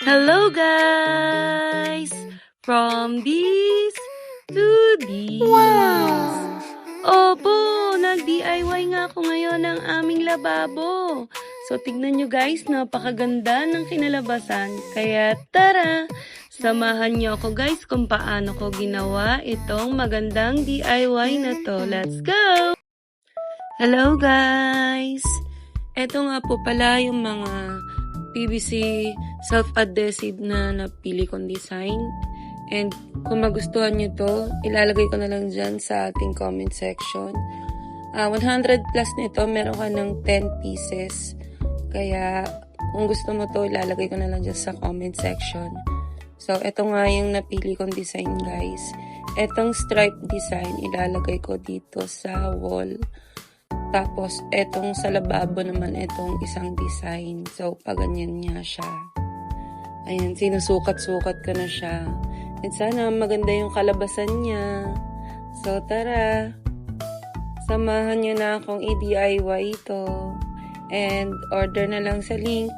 Hello guys! From this to this. Wow! Opo, nag-DIY nga ako ngayon ng aming lababo. So tignan nyo guys, napakaganda ng kinalabasan. Kaya tara, samahan nyo ako guys kung paano ko ginawa itong magandang DIY na to. Let's go! Hello guys! Ito nga po pala yung mga PVC self-adhesive na napili kong design. And kung magustuhan nyo to, ilalagay ko na lang dyan sa ating comment section. 100 plus nito, meron ka ng 10 pieces. Kaya kung gusto mo to, ilalagay ko na lang dyan sa comment section. So, ito nga yung napili kong design guys. Etong stripe design, ilalagay ko dito sa wall. Tapos, etong sa lababo naman, etong isang design. So, paganyan niya siya. Ayan, sinusukat-sukat ko na siya. At sana maganda yung kalabasan niya. So, tara. Samahan niyo na akong i-DIY ito. And, order na lang sa link.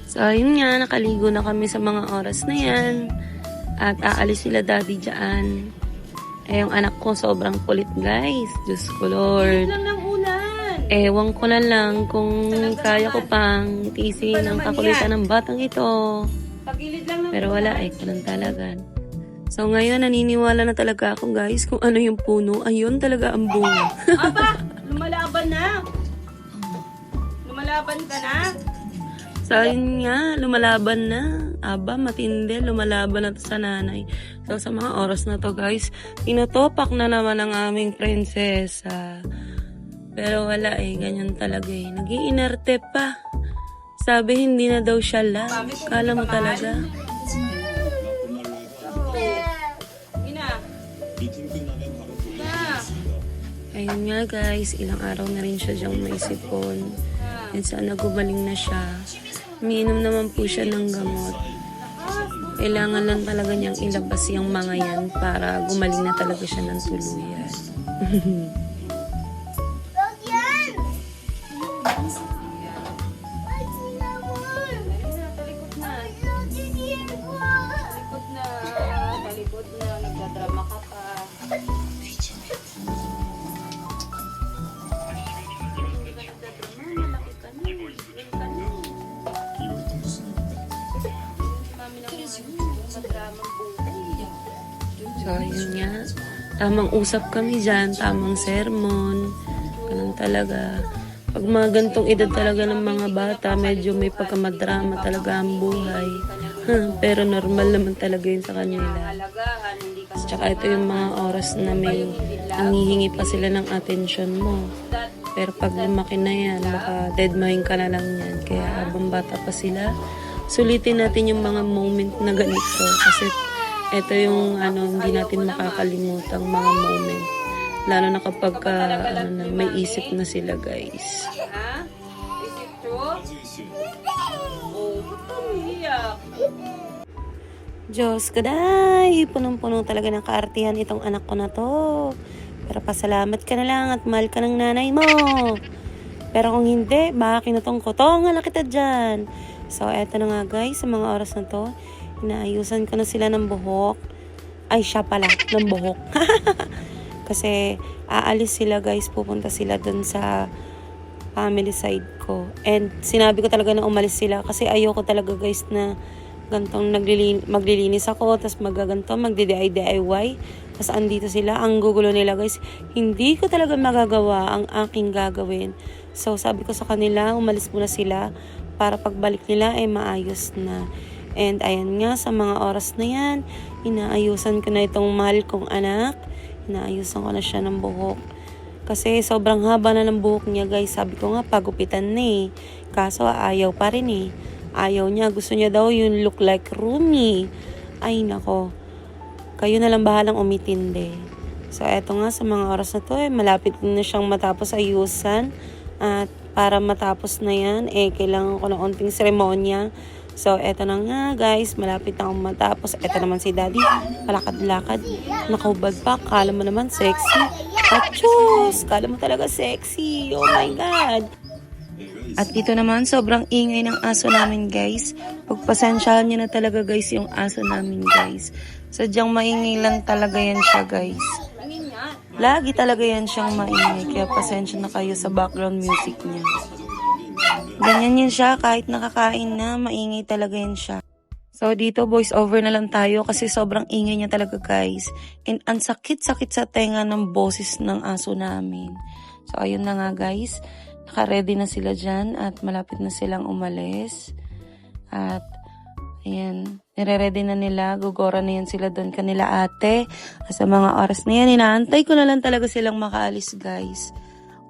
So, ayun nga, nakaligo na kami sa mga oras na yan. At aalis sila daddy dyan. Eh, yung anak ko sobrang kulit guys. Diyos ko Lord. Lang ng ulan. Ewan ko na lang kung kaya ko pang tiisin ang kakulitan ng batang ito. Pagilid lang ng Pero wala ganun talaga. So ngayon naniniwala na talaga ako guys kung ano yung puno. Ayun talaga ang bunga. Aba, lumalaban na. Lumalaban ka na. So ayun nga, lumalaban na. Aba, matindi. Lumalaban na to sa nanay. So sa mga oras na to guys, tinutopak na naman ang aming prinsesa. Pero wala ganyan talaga Nag-iinerte pa. Sabi hindi na daw siya la. Kala mo talaga. Ina. Ayun nga guys, ilang araw na rin siya diyang may sipon. And sana gumaling na siya. Umiinom naman po siya ng gamot. Kailangan lang talaga niyang ilabas yung mga yan para gumaling na talaga siya ng tuluyan. Talikod na. Nagdadrama ka pa. So, ayun nga. Tamang usap kami dyan, tamang sermon. Ganun talaga. Pag mga gantong edad talaga ng mga bata, medyo may pagkamadrama talaga ang buhay. Pero normal naman talaga yun sa kanila. Alagahan, hindi ka Tsaka ito yung mga oras na may nangihingi pa sila ng atensyon mo. Pero pag lumaki na yan, baka deadmine ka na lang yan. Kaya habang bata pa sila, sulitin natin yung mga moment na ganito. Kasi ito yung hindi natin makakalimutang mga moment. Lalo na kapag may isip na sila guys. ha? Is it true? Oh, umiyak. Diyos ko day, punong-puno talaga ng kaartihan itong anak ko na to. Pero pasalamat ka na lang at mahal ka ng nanay mo. Pero kung hindi, baka kinutong ko to, nga kita dyan. So, eto na nga guys, sa mga oras na to, inaayusan ko na sila ng buhok. Ay, siya pala, ng buhok. Kasi, aalis sila guys, pupunta sila dun sa family side ko. And, sinabi ko talaga na umalis sila kasi ayoko talaga guys na gantong maglilinis ako, tapos magaganto, magdi-DIY. Tapos andito sila, ang gugulo nila guys. Hindi ko talaga magagawa ang aking gagawin. So, sabi ko sa kanila, umalis muna sila para pagbalik nila maayos na. And ayan nga, sa mga oras na yan, inaayusan ko na itong mahal kong anak. Inaayusan ko na siya ng buhok. Kasi sobrang haba na ng buhok niya guys. Sabi ko nga, pagupitan na Kaso ayaw pa rin Ayaw niya. Gusto niya daw yung look like Rumi. Ay nako. Kayo na lang bahalang umitindi. So eto nga, sa mga oras na to, malapit na siyang matapos ayusan. At para matapos na yan, kailangan ko ng onting seremonya. So, eto na nga guys, malapit na akong matapos. Eto naman si daddy, palakad-lakad, nakaubad pa, kala mo naman sexy. Achos, kala mo talaga sexy, oh my god. At dito naman, sobrang ingay ng aso namin guys. Pagpasensyahan nyo na talaga guys yung aso namin guys. Sadyang maingay lang talaga yan siya guys. Tingin nga. Lagi talaga yan siyang maingay. Kaya pasensya na kayo sa background music niya. Ganyan yan siya. Kahit nakakain na, maingay talaga yan siya. So dito voice over na lang tayo kasi sobrang ingay niya talaga guys. And ang sakit-sakit sa tenga ng boses ng aso namin. So ayun na nga guys. Naka-ready na sila dyan at malapit na silang umalis. At ayan, nire-ready na nila. Gugora na yan sila doon kanila ate. At sa mga oras na yan, inaantay ko na lang talaga silang makaalis guys.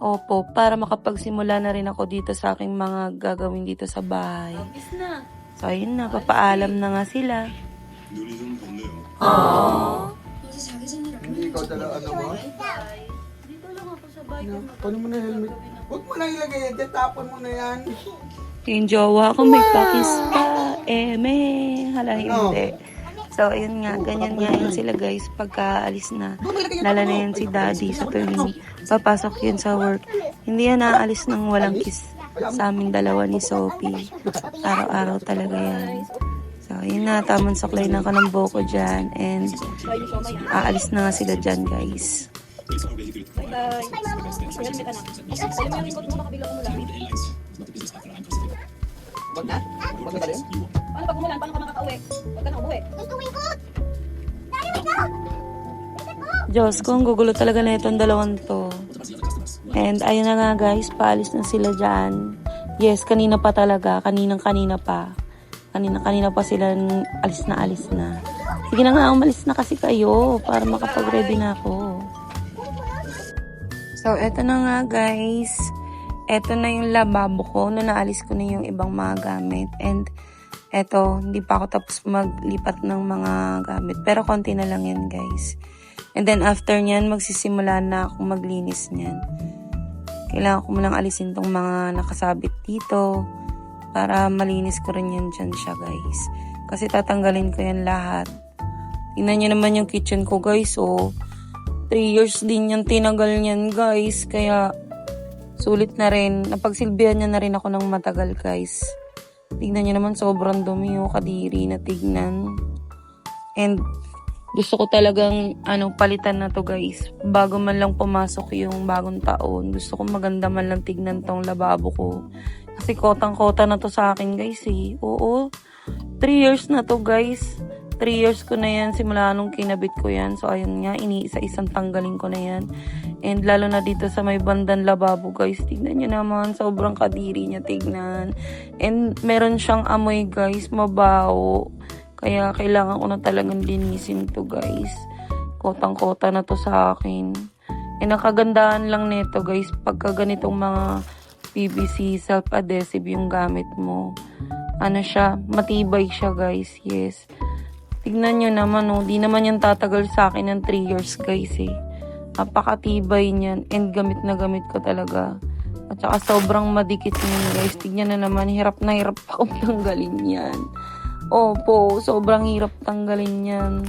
Opo, para makapagsimula na rin ako dito sa aking mga gagawin dito sa bahay. Tapos na. So ayun na, papaalam na nga sila. Hindi ikaw talaga ano mo? Dito lang ako sa bahay. Paano mo na helmet? Huwag mo na ilagay yan dyan, tapon mo na yan. Yung jowa ko may pakis pa. Hala hindi. So, ayun nga, ganyan nga yun sila guys. Pagkaalis na, lala na yan si daddy sa tuwing papasok yun sa work. Hindi yan naalis ng walang kiss sa aming dalawa ni Sophie. Araw-araw talaga yan. So, ayun na, tamang saklay na ka ng buko dyan. And, aalis na nga sila dyan guys. Bye-bye. Helmet anak. Alam mo yung ikot mo, nakabilang mo lang. Wag na? Wag na tayo? Paano pag umulan? Paano ka makakauwi? Huwag ka na umuwi. Diyos ko, ang gugulo talaga na itong dalawang to. And ayun na nga guys, paalis na sila dyan. Yes, kanina pa talaga. Kanina pa. Kanina pa sila alis na. Sige na nga, umalis na kasi kayo para makapag-ready na ako. So, eto na nga guys. Eto na yung lababo ko. No, naalis ko na yung ibang mga gamit. And eto, hindi pa ako tapos maglipat ng mga gamit. Pero konti na lang yan guys. And then after nyan, magsisimula na akong maglinis nyan. Kailangan ko munang alisin tong mga nakasabit dito para malinis ko rin yan dyan siya guys. Kasi tatanggalin ko yan lahat. Tingnan nyo naman yung kitchen ko guys. Oh, 3 years din yan tinagal niyan guys. Kaya sulit na rin. Napagsilbihan niya na rin ako ng matagal guys. Tingnan nyo naman sobrang dumi oh, kadiri na tignan. And gusto ko talagang palitan na to guys. Bago man lang pumasok yung bagong taon. Gusto ko maganda man lang tignan tong lababo ko. Kasi kotang-kota na to sa akin guys eh. Oo. 3 years na to guys. 3 years ko na yan. Simula nung kinabit ko yan. So ayun nga. Iniisa-isang tanggalin ko na yan. And lalo na dito sa may bandang lababo guys. Tignan nyo naman. Sobrang kadiri niya tignan. And meron siyang amoy guys. Mabaho. Kaya kailangan ko na talagang linisin to guys. Kotang-kota na to sa akin. E nakagandahan lang nito guys. Pagka ganitong mga PVC self-adhesive yung gamit mo. Siya, matibay siya guys. Yes. Tignan nyo naman oh. Di naman yan tatagal sa akin ng 3 years guys eh. Napakatibay niyan. And gamit na gamit ko talaga. At saka sobrang madikit niyan guys. Tignan na naman. Hirap na hirap akong tanggalin yan. Opo, sobrang hirap tanggalin yan.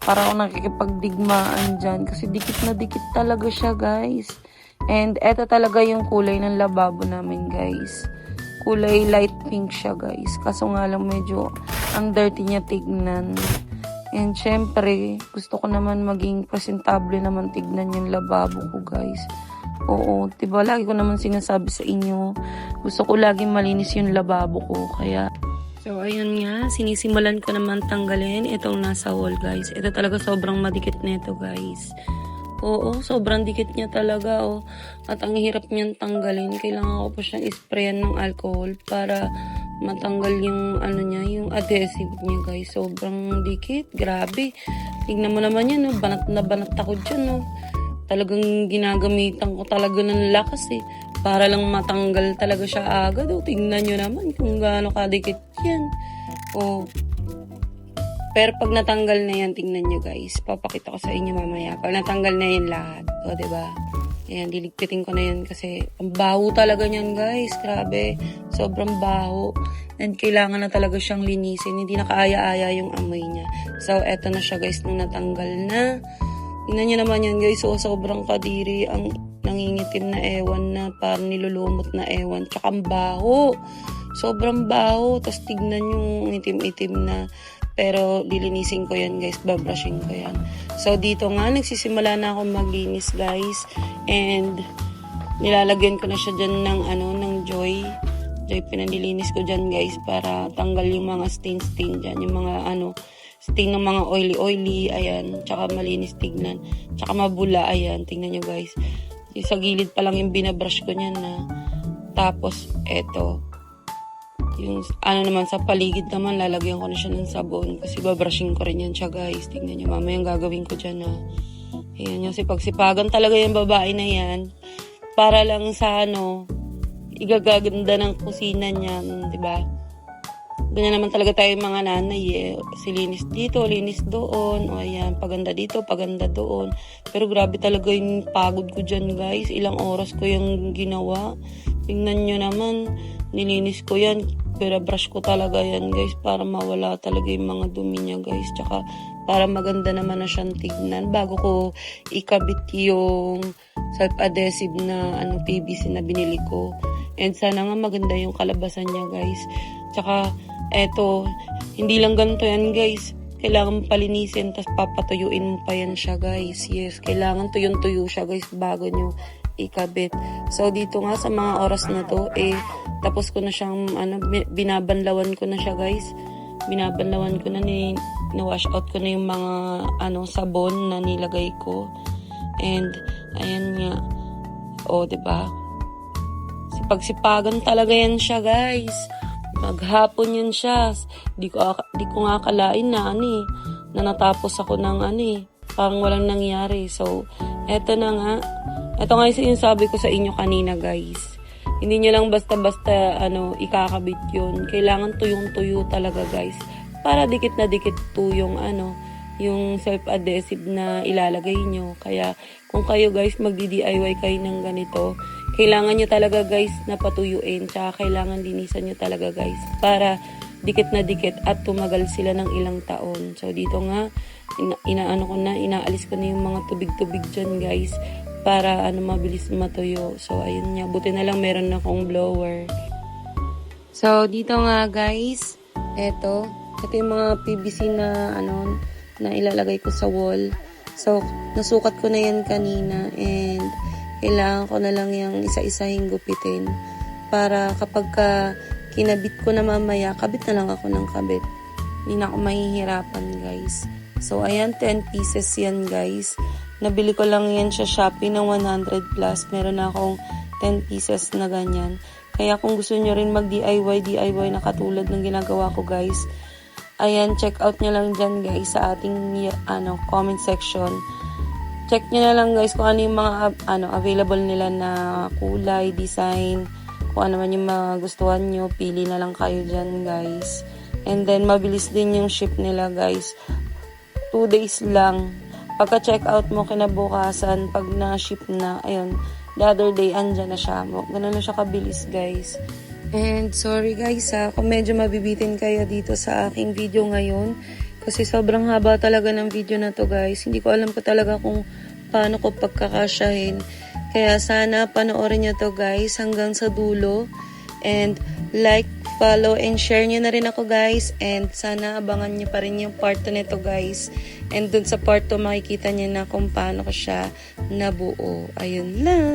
Para ako nakikipagdigmaan dyan. Kasi dikit na dikit talaga siya, guys. And eto talaga yung kulay ng lababo namin, guys. Kulay light pink siya, guys. Kaso nga lang medyo ang dirty niya tignan. And syempre, gusto ko naman maging presentable naman tignan yung lababo ko, guys. Oo, diba? Lagi ko naman sinasabi sa inyo. Gusto ko laging malinis yung lababo ko. Kaya so, ayun nga, sinisimulan ko naman tanggalin itong nasa wall, guys. Ito talaga sobrang madikit nito, guys. Oo, sobrang dikit niya talaga, oh. At ang hirap niyan tanggalin. Kailangan ko pa siyang isprayan ng alcohol para matanggal yung, niya, yung adhesive niya, guys. Sobrang dikit, grabe. Tignan mo naman yan, oh. Banat na banat ako dyan, oh. Talagang ginagamitan ko talaga ng lakas, eh. Para lang matanggal talaga siya agad. O, tingnan nyo naman kung gaano kadikit yan. O, pero pag natanggal na yan, tingnan nyo guys. Papakita ko sa inyo mamaya. Pag natanggal na yan lahat. O, diba? Ayan, diligpitin ko na yan kasi ang baho talaga niyan guys. Grabe. Sobrang baho. And kailangan na talaga siyang linisin. Hindi na kaaya-aya yung amoy niya. So, eto na siya guys nung natanggal na. Tingnan nyo naman yan guys. So, sobrang kadiri. Ang nangingitim na ewan na parang nilulumot na ewan. Tsaka ang baho. Sobrang baho. Tapos tignan yung itim-itim na. Pero lilinisin ko yan guys. Babrushing ko yan. So dito nga nagsisimula na ako maglinis guys. And nilalagyan ko na siya dyan ng Joy. Joy pinanilinis ko dyan guys. Para tanggal yung mga stain dyan. Yung mga stain ng mga oily. Ayan. Tsaka malinis tignan. Tsaka mabula. Ayan. Tingnan nyo guys. Sa gilid pa lang yung binabrush ko niyan na. Tapos, eto. Yung naman sa paligid naman, lalagyan ko na siya ng sabon. Kasi babrushing ko rin yan siya guys. Tingnan nyo, mamaya yung gagawin ko dyan na. Ayan yung sipag-sipagan talaga yung babae na yan. Para lang sa igagaganda ng kusina niyan, di ba? Ganyan naman talaga tayo mga nanay eh. Si linis dito, linis doon. O ayan, paganda dito, paganda doon. Pero grabe talaga yung pagod ko dyan guys. Ilang oras ko yung ginawa. Tingnan nyo naman, nilinis ko yan. Pero brush ko talaga yan guys para mawala talaga yung mga dumi niya guys. Tsaka para maganda naman na siyang tignan. Bago ko ikabit yung self-adhesive na PVC na binili ko. And sana nga maganda yung kalabasan niya guys. Tsaka eto, hindi lang ganito yan guys. Kailangan palinisin, tapos papatuyuin mo pa yan siya guys. Yes, kailangan tuyo-tuyo siya guys bago nyo ikabit. So dito nga sa mga oras na to, tapos ko na siyang, binabanlawan ko na siya guys. Binabanlawan ko na na-wash out ko na yung mga, sabon na nilagay ko. And, ayan nga. O, diba? Sipag-sipagan talaga yan siya guys. Maghapon yun siya. Di ko nga akalain na na natapos ako ng parang walang nangyari. So, eto na nga. Eto nga yung sinasabi ko sa inyo kanina guys. Hindi nyo lang basta-basta ikakabit yun. Kailangan tuyong-tuyo talaga guys. Para dikit na dikit to yung yung self-adhesive na ilalagay nyo. Kaya kung kayo guys magdi-DIY kayo ng ganito, kailangan nyo talaga guys na patuyuin. Tsaka kailangan linisan nyo talaga guys. Para dikit na dikit at tumagal sila ng ilang taon. So dito nga, inaalis ko na yung mga tubig-tubig dyan guys. Para mabilis matuyo. So ayun nga, buti na lang meron na akong blower. So dito nga guys, ito yung mga PVC na na ilalagay ko sa wall. So nasukat ko na yan kanina and kailangan ko na lang yung isa-isahing gupitin para kapag kinabit ko na mamaya, kabit na lang ako ng kabit. Hindi na ako mahihirapan guys. So ayan, 10 pieces yan guys. Nabili ko lang yan sa Shopee ng 100 plus. Meron na akong 10 pieces na ganyan. Kaya kung gusto nyo rin mag-DIY na katulad ng ginagawa ko guys, ayan, check out nyo lang dyan guys sa ating comment section. Check nyo na lang guys kung ano yung mga available nila na kulay, design, kung ano man yung magustuhan nyo, pili na lang kayo dyan guys. And then mabilis din yung ship nila guys. 2 days lang. Pagka-check out mo kinabukasan, pag na-ship na, ayun, the other day, andyan na siya. Ganun na siya kabilis guys. And sorry guys kung medyo mabibitin kayo dito sa aking video ngayon. Kasi sobrang haba talaga ng video na to guys. Hindi ko alam pa talaga kung paano ko pagkakasyahin. Kaya sana panoorin nyo to guys hanggang sa dulo. And like, follow, and share nyo na rin ako guys. And sana abangan nyo pa rin yung part 2 nito guys. And dun sa part 2 makikita nyo na kung paano ko siya nabuo. Ayun lang.